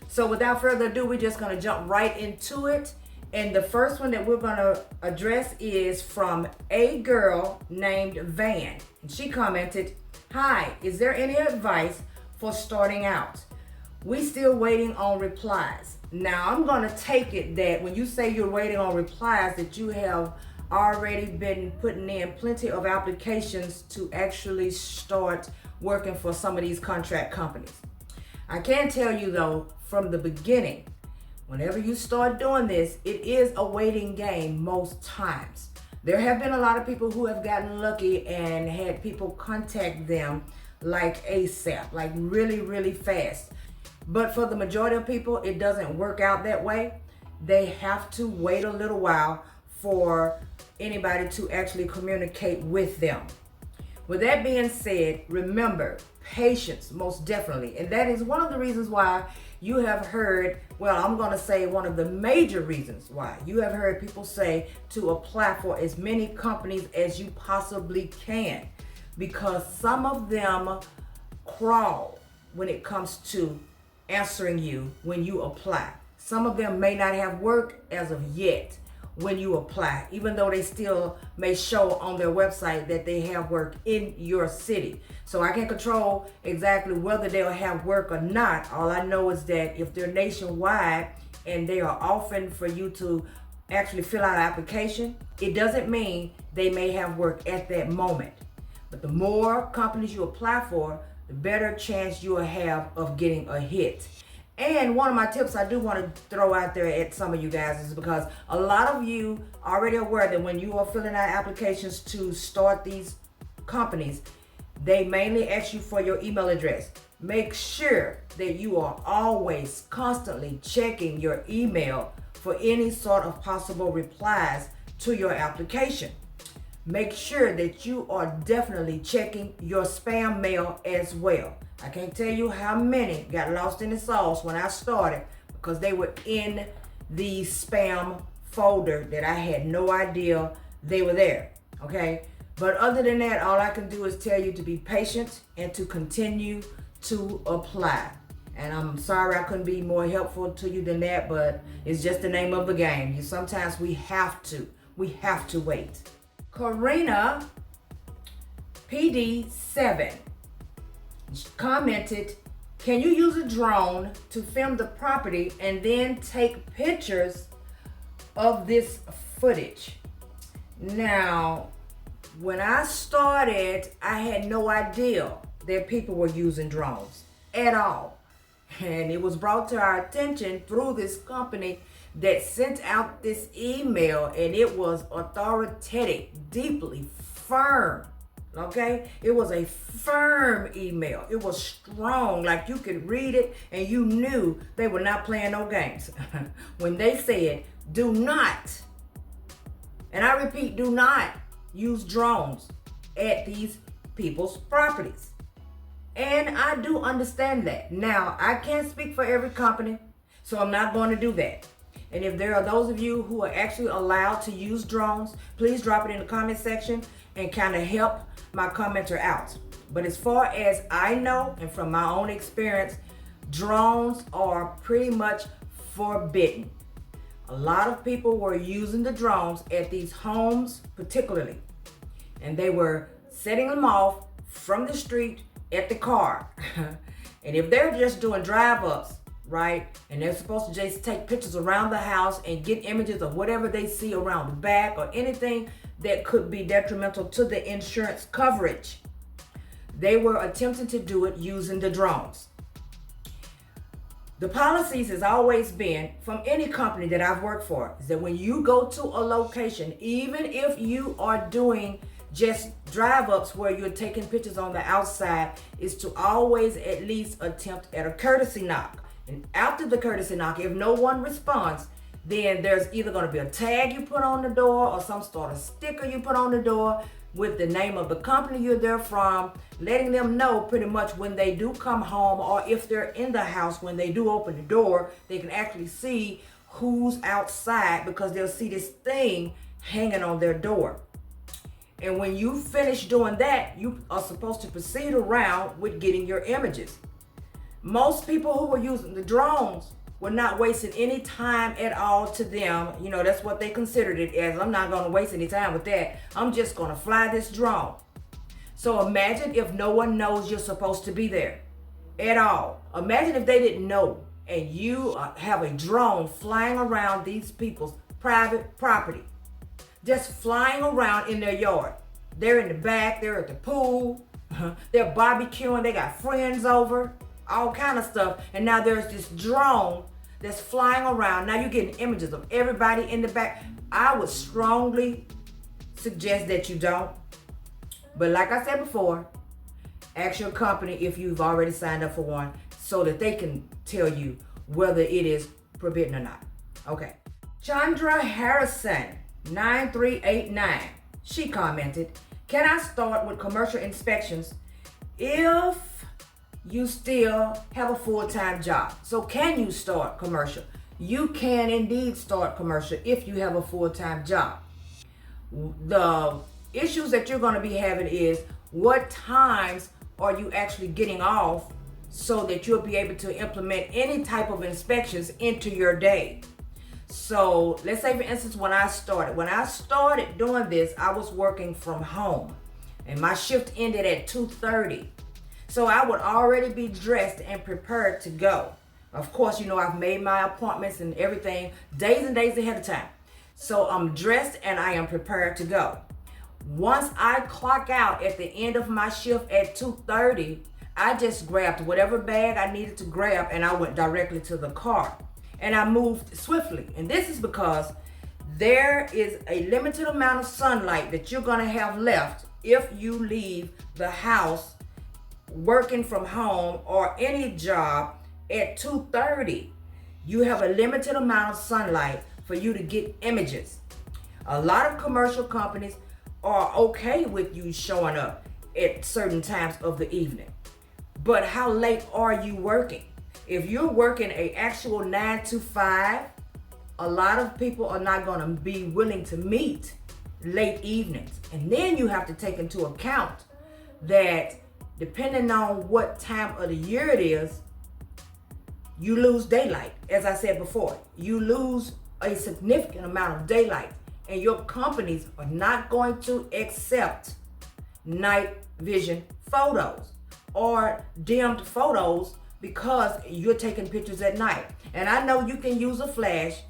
So without further ado, we're just going to jump right into it. And the first one that we're going to address is from a girl named Van. And she commented, "Hi, is there any advice for starting out? We still waiting on replies." Now, I'm going to take it that when you say you're waiting on replies, that you have already been putting in plenty of applications to actually start working for some of these contract companies. I can tell you though, from the beginning, whenever you start doing this, it is a waiting game most times. There have been a lot of people who have gotten lucky and had people contact them like ASAP, like really, really fast. But for the majority of people, it doesn't work out that way. They have to wait a little while for anybody to actually communicate with them. With that being said, remember, patience, most definitely. And that is one of the reasons why you have heard, well, I'm going to say one of the major reasons why you have heard people say to apply for as many companies as you possibly can, because some of them crawl when it comes to answering you when you apply. Some of them may not have work as of yet when you apply, even though they still may show on their website that they have work in your city. So I can't control exactly whether they'll have work or not. All I know is that if they're nationwide and they are offering for you to actually fill out an application, it doesn't mean they may have work at that moment. But the more companies you apply for, the better chance you will have of getting a hit. And one of my tips I do want to throw out there at some of you guys is because a lot of you are already aware that when you are filling out applications to start these companies, they mainly ask you for your email address. Make sure that you are always constantly checking your email for any sort of possible replies to your application. Make sure that you are definitely checking your spam mail as well. I can't tell you how many got lost in the sauce when I started because they were in the spam folder that I had no idea they were there, okay? But other than that, all I can do is tell you to be patient and to continue to apply. And I'm sorry I couldn't be more helpful to you than that, but it's just the name of the game. Sometimes we have to wait. Karina PD7 commented, "Can you use a drone to film the property and then take pictures of this footage?" Now, when I started, I had no idea that people were using drones at all. And it was brought to our attention through this company that sent out this email, and it was authoritative, deeply firm. Okay, it was a firm email. It was strong, like you could read it and you knew they were not playing no games. When they said, "Do not," and I repeat, do not use drones at these people's properties. And I do understand that. Now, I can't speak for every company, so I'm not going to do that. And if there are those of you who are actually allowed to use drones, please drop it in the comment section and kind of help my commenter out. But as far as I know, and from my own experience, drones are pretty much forbidden. A lot of people were using the drones at these homes particularly, and they were setting them off from the street at the car. And if they're just doing drive-ups, right, and they're supposed to just take pictures around the house and get images of whatever they see around the back or anything that could be detrimental to the insurance coverage, they were attempting to do it using the drones. The policies has always been, from any company that I've worked for, is that when you go to a location, even if you are doing just drive-ups where you're taking pictures on the outside, is to always at least attempt at a courtesy knock. And after the courtesy knock, if no one responds, then there's either going to be a tag you put on the door or some sort of sticker you put on the door with the name of the company you're there from, letting them know pretty much when they do come home, or if they're in the house, when they do open the door, they can actually see who's outside, because they'll see this thing hanging on their door. And when you finish doing that, you are supposed to proceed around with getting your images. Most people who were using the drones were not wasting any time at all to them. You know, that's what they considered it as. I'm not going to waste any time with that. I'm just going to fly this drone. So imagine if no one knows you're supposed to be there at all. Imagine if they didn't know and you have a drone flying around these people's private property, just flying around in their yard. They're in the back, they're at the pool, they're barbecuing, they got friends over, all kind of stuff. And now there's this drone that's flying around. Now you're getting images of everybody in the back. I would strongly suggest that you don't. But like I said before, ask your company if you've already signed up for one so that they can tell you whether it is forbidden or not. Okay. Chandra Harrison, 9389. She commented, can I start with commercial inspections if you still have a full-time job? So can you start commercial? You can indeed start commercial if you have a full-time job. The issues that you're going to be having is what times are you actually getting off so that you'll be able to implement any type of inspections into your day. So let's say, for instance, when I started doing this, I was working from home and my shift ended at 2:30. So I would already be dressed and prepared to go. Of course, you know, I've made my appointments and everything days and days ahead of time. So I'm dressed and I am prepared to go. Once I clock out at the end of my shift at 2:30, I just grabbed whatever bag I needed to grab and I went directly to the car. And I moved swiftly. And this is because there is a limited amount of sunlight that you're going to have left if you leave the house working from home or any job at 2:30. You have a limited amount of sunlight for you to get images. A lot of commercial companies are okay with you showing up at certain times of the evening. But how late are you working? If you're working an actual 9 to 5, a lot of people are not going to be willing to meet late evenings. And then you have to take into account that depending on what time of the year it is, you lose daylight. As I said before, you lose a significant amount of daylight, and your companies are not going to accept night vision photos or dimmed photos because you're taking pictures at night. And I know you can use a flash,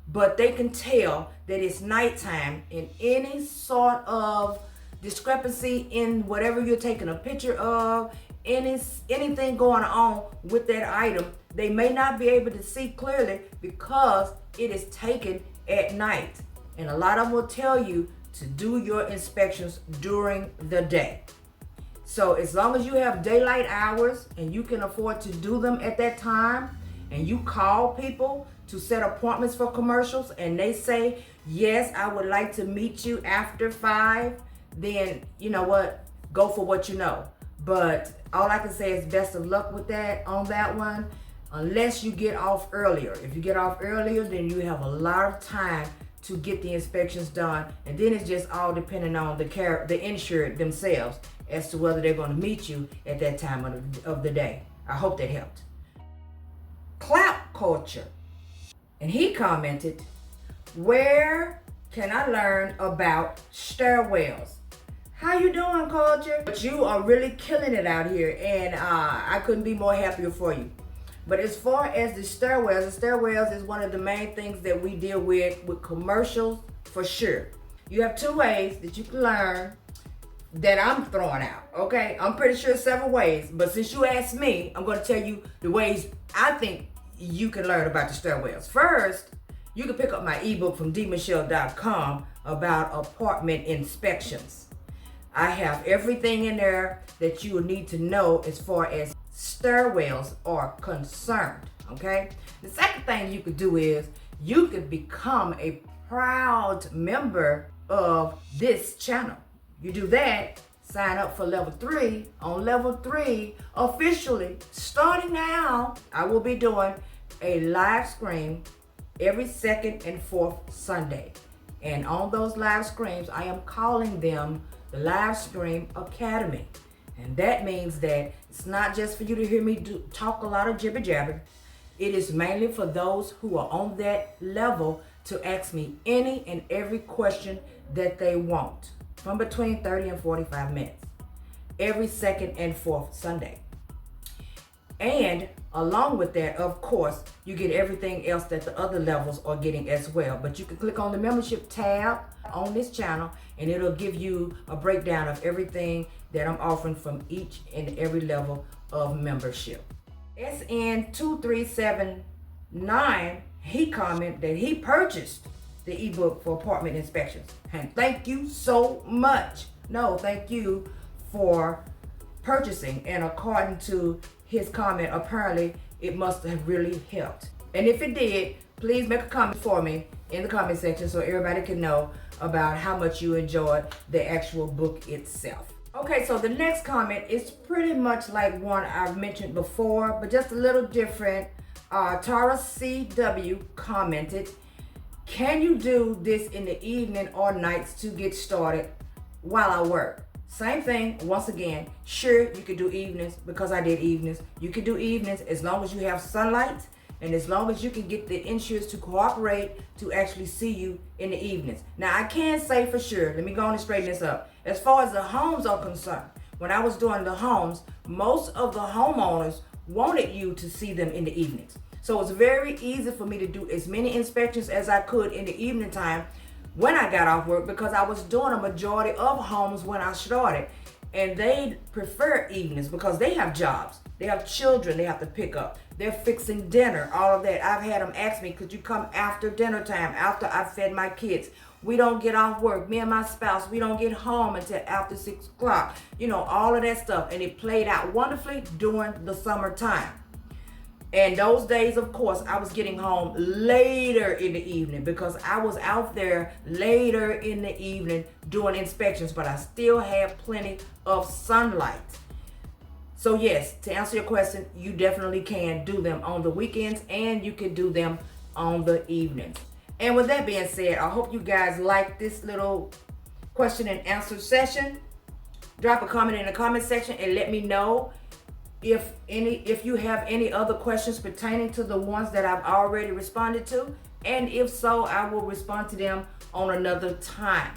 but they can tell that it's nighttime, and any sort of discrepancy in whatever you're taking a picture of, anything going on with that item, they may not be able to see clearly because it is taken at night. And a lot of them will tell you to do your inspections during the day. So as long as you have daylight hours and you can afford to do them at that time, and you call people to set appointments for commercials and they say, yes, I would like to meet you after 5, then you know what, go for what you know. But all I can say is best of luck with that on that one, unless you get off earlier. If you get off earlier, then you have a lot of time to get the inspections done, and then it's just all depending on the insured themselves as to whether they're going to meet you at that time of the day. I hope that helped. Clap culture. And he commented, where can I learn about stairwells? How you doing, culture? But you are really killing it out here, and I couldn't be more happier for you. But as far as the stairwells is one of the main things that we deal with commercials for sure. You have 2 ways that you can learn that I'm throwing out, okay? I'm pretty sure several ways, but since you asked me, I'm going to tell you the ways I think you can learn about the stairwells. First, you can pick up my ebook from dmichelle.com about apartment inspections. I have everything in there that you will need to know as far as stairwells are concerned, okay? The second thing you could do is you could become a proud member of this channel. You do that, sign up for level 3. On level 3, officially, starting now, I will be doing a live stream every 2nd and 4th Sunday. And on those live streams, I am calling them the Live Stream Academy. And that means that it's not just for you to hear me talk a lot of jibber jabber. It is mainly for those who are on that level to ask me any and every question that they want from between 30 and 45 minutes every second and fourth Sunday. And along with that, of course, you get everything else that the other levels are getting as well. But you can click on the membership tab on this channel and it'll give you a breakdown of everything that I'm offering from each and every level of membership. SN2379, he commented that he purchased the ebook for apartment inspections. And thank you so much. No, thank you for purchasing. And according to his comment, apparently it must have really helped. And if it did, please make a comment for me in the comment section so everybody can know about how much you enjoyed the actual book itself. Okay, so the next comment is pretty much like one I've mentioned before, but just a little different. Tara CW commented, can you do this in the evening or nights to get started while I work? Same thing, once again, sure, you could do evenings because I did evenings. You can do evenings as long as you have sunlight and as long as you can get the insurance to cooperate to actually see you in the evenings. Now, I can say for sure, let me go on and straighten this up. As far as the homes are concerned, when I was doing the homes, most of the homeowners wanted you to see them in the evenings. So it's very easy for me to do as many inspections as I could in the evening time when I got off work because I was doing a majority of homes when I started. And they prefer evenings because they have jobs. They have children they have to pick up. They're fixing dinner, all of that. I've had them ask me, could you come after dinner time, after I fed my kids? We don't get off work. Me and my spouse, we don't get home until after 6 o'clock. You know, all of that stuff. And it played out wonderfully during the summertime. And those days, of course, I was getting home later in the evening because I was out there later in the evening doing inspections, but I still had plenty of sunlight. So yes, to answer your question, you definitely can do them on the weekends and you can do them on the evenings. And with that being said, I hope you guys like this little question and answer session. Drop a comment in the comment section and let me know if you have any other questions pertaining to the ones that I've already responded to. And if so, I will respond to them on another time.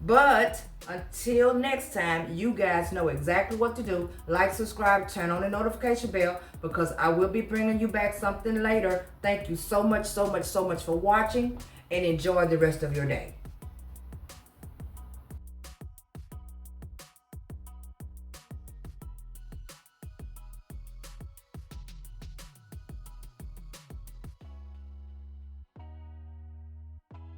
But until next time, you guys know exactly what to do. Like, subscribe, turn on the notification bell because I will be bringing you back something later. Thank you so much for watching and enjoy the rest of your day.